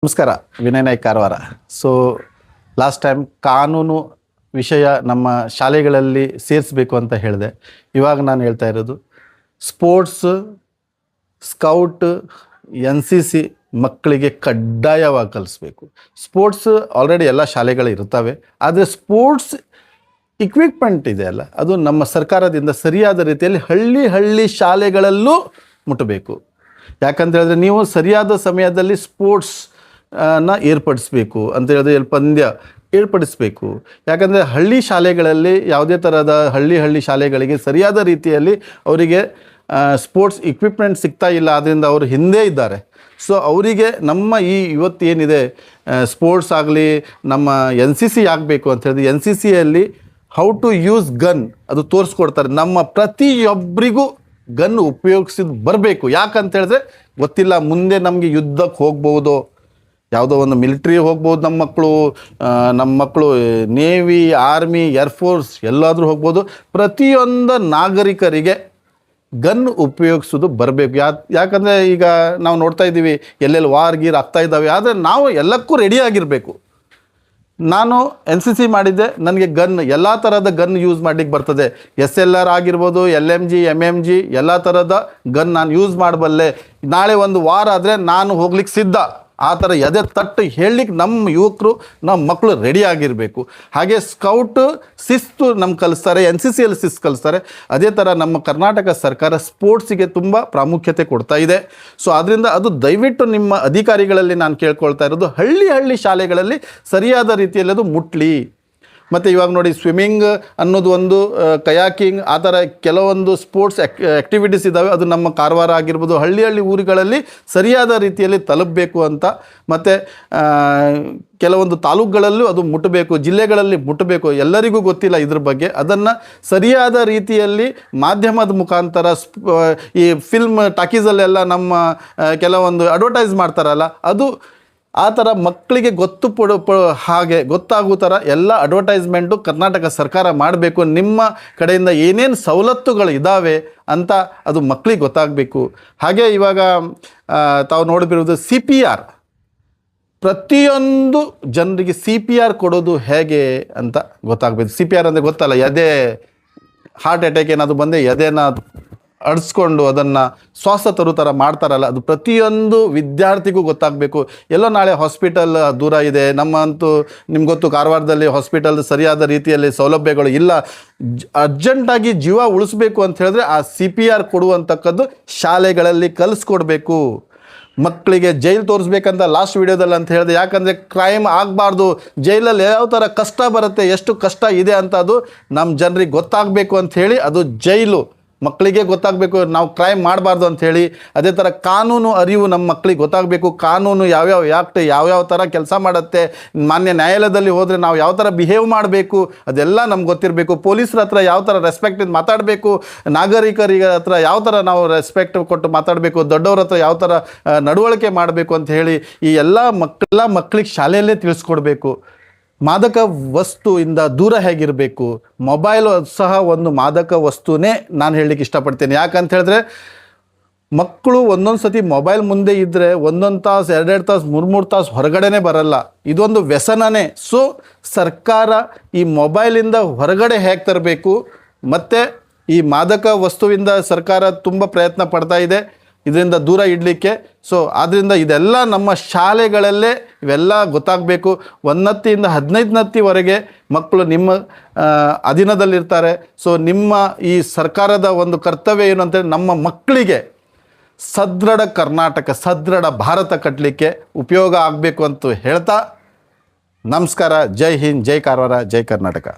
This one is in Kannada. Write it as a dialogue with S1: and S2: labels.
S1: ನಮಸ್ಕಾರ, Vinay Naik Karwar. So last time ಕಾನೂನು ವಿಷಯ ನಮ್ಮ ಶಾಲೆಗಳಲ್ಲಿ ಸೇರಿಸಬೇಕು ಅಂತ ಹೇಳಿದೆ. ಇವಾಗ ನಾನು ಹೇಳ್ತಾ ಇರೋದು ಸ್ಪೋರ್ಟ್ಸ್, ಸ್ಕೌಟ್, NCC ಮಕ್ಕಳಿಗೆ ಕಡ್ಡಾಯವಾಗಿ ಕಲಿಸ್ಬೇಕು. ಸ್ಪೋರ್ಟ್ಸ್ ಆಲ್ರೆಡಿ ಎಲ್ಲ ಶಾಲೆಗಳು ಇರ್ತವೆ, ಆದರೆ ಸ್ಪೋರ್ಟ್ಸ್ ಇಕ್ವಿಪ್ಮೆಂಟ್ ಇದೆಯಲ್ಲ, ಅದು ನಮ್ಮ ಸರ್ಕಾರದಿಂದ ಸರಿಯಾದ ರೀತಿಯಲ್ಲಿ ಹಳ್ಳಿ ಶಾಲೆಗಳಲ್ಲೂ ಮುಟ್ಟಬೇಕು. ಯಾಕಂತ ಹೇಳಿದ್ರೆ ನೀವು ಸರಿಯಾದ ಸಮಯದಲ್ಲಿ ಸ್ಪೋರ್ಟ್ಸ್ ಏರ್ಪಡಿಸಬೇಕು ಅಂತ ಹೇಳಿದ್ರೆ ಪಂದ್ಯ ಏರ್ಪಡಿಸಬೇಕು. ಯಾಕಂದರೆ ಹಳ್ಳಿ ಶಾಲೆಗಳಲ್ಲಿ ಯಾವುದೇ ಥರದ ಹಳ್ಳಿ ಶಾಲೆಗಳಿಗೆ ಸರಿಯಾದ ರೀತಿಯಲ್ಲಿ ಅವರಿಗೆ ಸ್ಪೋರ್ಟ್ಸ್ ಇಕ್ವಿಪ್ಮೆಂಟ್ ಸಿಗ್ತಾ ಇಲ್ಲ, ಆದ್ದರಿಂದ ಅವರು ಹಿಂದೆ ಇದ್ದಾರೆ. ಸೊ ಅವರಿಗೆ ನಮ್ಮ ಇವತ್ತು ಏನಿದೆ ಸ್ಪೋರ್ಟ್ಸ್ ಆಗಲಿ, ನಮ್ಮ NCC ಆಗಬೇಕು ಅಂತ ಹೇಳಿದ್ರೆ NCCಯಲ್ಲಿ ಹೌ ಟು ಯೂಸ್ ಗನ್ ಅದು ತೋರಿಸ್ಕೊಡ್ತಾರೆ. ನಮ್ಮ ಪ್ರತಿಯೊಬ್ಬರಿಗೂ ಗನ್ ಉಪಯೋಗಿಸಿದ್ದು ಬರಬೇಕು. ಯಾಕಂತ ಹೇಳಿದ್ರೆ ಗೊತ್ತಿಲ್ಲ, ಮುಂದೆ ನಮಗೆ ಯುದ್ಧಕ್ಕೆ ಹೋಗ್ಬೋದು, ಯಾವುದೋ ಒಂದು ಮಿಲಿಟ್ರಿ ಹೋಗ್ಬೋದು, ನಮ್ಮ ಮಕ್ಕಳು ನೇವಿ, ಆರ್ಮಿ, ಏರ್ಫೋರ್ಸ್ ಎಲ್ಲಾದರೂ ಹೋಗ್ಬೋದು. ಪ್ರತಿಯೊಂದು ನಾಗರಿಕರಿಗೆ ಗನ್ ಉಪಯೋಗಿಸೋದು ಬರಬೇಕು. ಯಾಕಂದರೆ ಈಗ ನಾವು ನೋಡ್ತಾ ಇದ್ದೀವಿ ಎಲ್ಲೆಲ್ಲಿ ವಾರ್ ಗೀರ್ ಆಗ್ತಾ ಇದ್ದಾವೆ, ಆದರೆ ನಾವು ಎಲ್ಲಕ್ಕೂ ರೆಡಿಯಾಗಿರಬೇಕು. ನಾನು NCC ಮಾಡಿದ್ದೆ, ನನಗೆ ಗನ್ ಎಲ್ಲ ಥರದ ಗನ್ ಯೂಸ್ ಮಾಡಲಿಕ್ಕೆ ಬರ್ತದೆ. SLR ಆಗಿರ್ಬೋದು, LMG, MMG ಎಲ್ಲ ಥರದ ಗನ್ ನಾನು ಯೂಸ್ ಮಾಡಬಲ್ಲೆ. ನಾಳೆ ಒಂದು ವಾರ ಆದರೆ ನಾನು ಹೋಗ್ಲಿಕ್ಕೆ ಸಿದ್ಧ. ಆ ಥರ ಎದೆ ತಟ್ಟು ಹೇಳಲಿಕ್ಕೆ ನಮ್ಮ ಯುವಕರು, ನಮ್ಮ ಮಕ್ಕಳು ರೆಡಿ ಆಗಿರಬೇಕು. ಹಾಗೆ ಸ್ಕೌಟ್ ಶಿಸ್ತು ನಮ್ಗೆ ಕಲಿಸ್ತಾರೆ, NCCಯಲ್ಲಿ ಶಿಸ್ತು ಕಲಿಸ್ತಾರೆ. ಅದೇ ಥರ ನಮ್ಮ ಕರ್ನಾಟಕ ಸರ್ಕಾರ ಸ್ಪೋರ್ಟ್ಸಿಗೆ ತುಂಬ ಪ್ರಾಮುಖ್ಯತೆ ಕೊಡ್ತಾ ಇದೆ. ಸೊ ಅದರಿಂದ ಅದು ದಯವಿಟ್ಟು ನಿಮ್ಮ ಅಧಿಕಾರಿಗಳಲ್ಲಿ ನಾನು ಕೇಳ್ಕೊಳ್ತಾ ಇರೋದು, ಹಳ್ಳಿ ಶಾಲೆಗಳಲ್ಲಿ ಸರಿಯಾದ ರೀತಿಯಲ್ಲಿ ಅದು ಮುಟ್ಲಿ. ಮತ್ತು ಇವಾಗ ನೋಡಿ, ಸ್ವಿಮ್ಮಿಂಗ್ ಅನ್ನೋದು ಒಂದು, ಕಯಾಕಿಂಗ್, ಆ ಥರ ಕೆಲವೊಂದು ಸ್ಪೋರ್ಟ್ಸ್ ಆ್ಯಕ್ಟಿವಿಟೀಸ್ ಇದ್ದಾವೆ. ಅದು ನಮ್ಮ ಕಾರವಾರ ಆಗಿರ್ಬೋದು, ಹಳ್ಳಿ ಊರುಗಳಲ್ಲಿ ಸರಿಯಾದ ರೀತಿಯಲ್ಲಿ ತಲುಪಬೇಕು ಅಂತ. ಮತ್ತು ಕೆಲವೊಂದು ತಾಲೂಕುಗಳಲ್ಲೂ ಅದು ಮುಟ್ಟಬೇಕು, ಜಿಲ್ಲೆಗಳಲ್ಲಿ ಮುಟ್ಟಬೇಕು. ಎಲ್ಲರಿಗೂ ಗೊತ್ತಿಲ್ಲ ಇದ್ರ ಬಗ್ಗೆ. ಅದನ್ನು ಸರಿಯಾದ ರೀತಿಯಲ್ಲಿ ಮಾಧ್ಯಮದ ಮುಖಾಂತರ, ಈ ಫಿಲ್ಮ್ ಟಾಕೀಸಲ್ಲೆಲ್ಲ ನಮ್ಮ ಕೆಲವೊಂದು ಅಡ್ವರ್ಟೈಸ್ ಮಾಡ್ತಾರಲ್ಲ, ಅದು ಆ ಥರ ಮಕ್ಕಳಿಗೆ ಹಾಗೆ ಗೊತ್ತಾಗೋ ಥರ ಎಲ್ಲ ಅಡ್ವರ್ಟೈಸ್ಮೆಂಟು ಕರ್ನಾಟಕ ಸರ್ಕಾರ ಮಾಡಬೇಕು. ನಿಮ್ಮ ಕಡೆಯಿಂದ ಏನೇನು ಸವಲತ್ತುಗಳು ಇದ್ದಾವೆ ಅಂತ ಅದು ಮಕ್ಕಳಿಗೆ ಗೊತ್ತಾಗಬೇಕು. ಹಾಗೆ ಇವಾಗ ತಾವು ನೋಡಿಬಿರೋದು CPR. ಪ್ರತಿಯೊಂದು ಜನರಿಗೆ CPR ಕೊಡೋದು ಹೇಗೆ ಅಂತ ಗೊತ್ತಾಗಬೇಕು. CPR ಅಂದರೆ ಗೊತ್ತಲ್ಲ, ಎದೆ ಹಾರ್ಟ್ ಅಟ್ಯಾಕ್ ಏನಾದರೂ ಬಂದರೆ ಎದೆನ ಅಡಿಸ್ಕೊಂಡು ಅದನ್ನು ಶ್ವಾಸ ತರೋ ಥರ ಮಾಡ್ತಾರಲ್ಲ, ಅದು ಪ್ರತಿಯೊಂದು ವಿದ್ಯಾರ್ಥಿಗೂ ಗೊತ್ತಾಗಬೇಕು. ಎಲ್ಲೋ ನಾಳೆ ಹಾಸ್ಪಿಟಲ್ ದೂರ ಇದೆ, ನಮ್ಮಂತೂ ನಿಮ್ಗೆ ಗೊತ್ತು, ಕಾರವಾರದಲ್ಲಿ ಹಾಸ್ಪಿಟಲ್ ಸರಿಯಾದ ರೀತಿಯಲ್ಲಿ ಸೌಲಭ್ಯಗಳು ಇಲ್ಲ. ಅರ್ಜೆಂಟಾಗಿ ಜೀವ ಉಳಿಸ್ಬೇಕು ಅಂತ ಹೇಳಿದ್ರೆ ಆ CPR ಕೊಡುವಂಥಕ್ಕದ್ದು ಶಾಲೆಗಳಲ್ಲಿ ಕಲಿಸ್ಕೊಡ್ಬೇಕು. ಮಕ್ಕಳಿಗೆ ಜೈಲು ತೋರಿಸ್ಬೇಕಂತ ಲಾಸ್ಟ್ ವಿಡಿಯೋದಲ್ಲಿ ಅಂತ ಹೇಳಿದೆ. ಯಾಕಂದರೆ ಕ್ರೈಮ್ ಆಗಬಾರ್ದು, ಜೈಲಲ್ಲಿ ಯಾವ ಥರ ಕಷ್ಟ ಬರುತ್ತೆ, ಎಷ್ಟು ಕಷ್ಟ ಇದೆ ಅಂತ ಅದು ನಮ್ಮ ಜನರಿಗೆ ಗೊತ್ತಾಗಬೇಕು ಅಂಥೇಳಿ ಅದು ಜೈಲು ಮಕ್ಕಳಿಗೆ ಗೊತ್ತಾಗಬೇಕು. ನಾವು ಕ್ರೈಮ್ ಮಾಡಬಾರ್ದು ಅಂಥೇಳಿ. ಅದೇ ಥರ ಕಾನೂನು ಅರಿವು ನಮ್ಮ ಮಕ್ಕಳಿಗೆ ಗೊತ್ತಾಗಬೇಕು. ಕಾನೂನು ಯಾವ್ಯಾವ ಆ್ಯಕ್ಟ್ ಯಾವ್ಯಾವ ಥರ ಕೆಲಸ ಮಾಡುತ್ತೆ, ಮಾನ್ಯ ನ್ಯಾಯಾಲಯದಲ್ಲಿ ಹೋದರೆ ನಾವು ಯಾವ ಥರ ಬಿಹೇವ್ ಮಾಡಬೇಕು ಅದೆಲ್ಲ ನಮ್ಗೆ ಗೊತ್ತಿರಬೇಕು. ಪೊಲೀಸರ ಹತ್ರ ಯಾವ ಥರ ರೆಸ್ಪೆಕ್ಟ್ ಮಾತಾಡಬೇಕು, ನಾಗರಿಕರಿಗೆ ಹತ್ರ ಯಾವ ಥರ ನಾವು ರೆಸ್ಪೆಕ್ಟ್ ಕೊಟ್ಟು ಮಾತಾಡಬೇಕು, ದೊಡ್ಡವ್ರ ಹತ್ರ ಯಾವ ಥರ ನಡವಳಿಕೆ ಮಾಡಬೇಕು ಅಂತ ಹೇಳಿ ಈ ಎಲ್ಲ ಮಕ್ಕಳಿಗೆ ಶಾಲೆಯಲ್ಲೇ ತಿಳಿಸ್ಕೊಡ್ಬೇಕು. ಮಾದಕ ವಸ್ತುವಿಂದ ದೂರ ಹೇಗಿರಬೇಕು. ಮೊಬೈಲು ಸಹ ಒಂದು ಮಾದಕ ವಸ್ತುನೇ ನಾನು ಹೇಳಲಿಕ್ಕೆ ಇಷ್ಟಪಡ್ತೇನೆ. ಯಾಕಂತ ಹೇಳಿದ್ರೆ ಮಕ್ಕಳು ಒಂದೊಂದು ಸತಿ ಮೊಬೈಲ್ ಮುಂದೆ ಇದ್ದರೆ 1 ತಾಸು 2 ತಾಸು 3 ತಾಸು ಹೊರಗಡೆನೇ ಬರಲ್ಲ. ಇದೊಂದು ವ್ಯಸನನೇ. ಸೊ ಸರ್ಕಾರ ಈ ಮೊಬೈಲಿಂದ ಹೊರಗಡೆ ಹೇಗೆ ತರಬೇಕು, ಮತ್ತು ಈ ಮಾದಕ ವಸ್ತುವಿಂದ ಸರ್ಕಾರ ತುಂಬ ಪ್ರಯತ್ನ ಪಡ್ತಾ ಇದೆ ಇದರಿಂದ ದೂರ ಇಡಲಿಕ್ಕೆ. ಸೊ ಆದ್ದರಿಂದ ಇದೆಲ್ಲ ನಮ್ಮ ಶಾಲೆಗಳಲ್ಲೇ ಇವೆಲ್ಲ ಗೊತ್ತಾಗಬೇಕು. 1ನೆಯಿಂದ 15ನೆವರೆಗೆ ಮಕ್ಕಳು ನಿಮ್ಮ ಅಧೀನದಲ್ಲಿರ್ತಾರೆ. ಸೊ ನಿಮ್ಮ ಈ ಸರ್ಕಾರದ ಒಂದು ಕರ್ತವ್ಯ ಏನು ಅಂತೇಳಿ ನಮ್ಮ ಮಕ್ಕಳಿಗೆ ಸದೃಢ ಕರ್ನಾಟಕ, ಸದೃಢ ಭಾರತ ಕಟ್ಟಲಿಕ್ಕೆ ಉಪಯೋಗ ಆಗಬೇಕು ಅಂತ ಹೇಳ್ತಾ ನಮಸ್ಕಾರ. ಜೈ ಹಿಂದ್, ಜೈ ಕಾರವಾರ, ಜೈ ಕರ್ನಾಟಕ.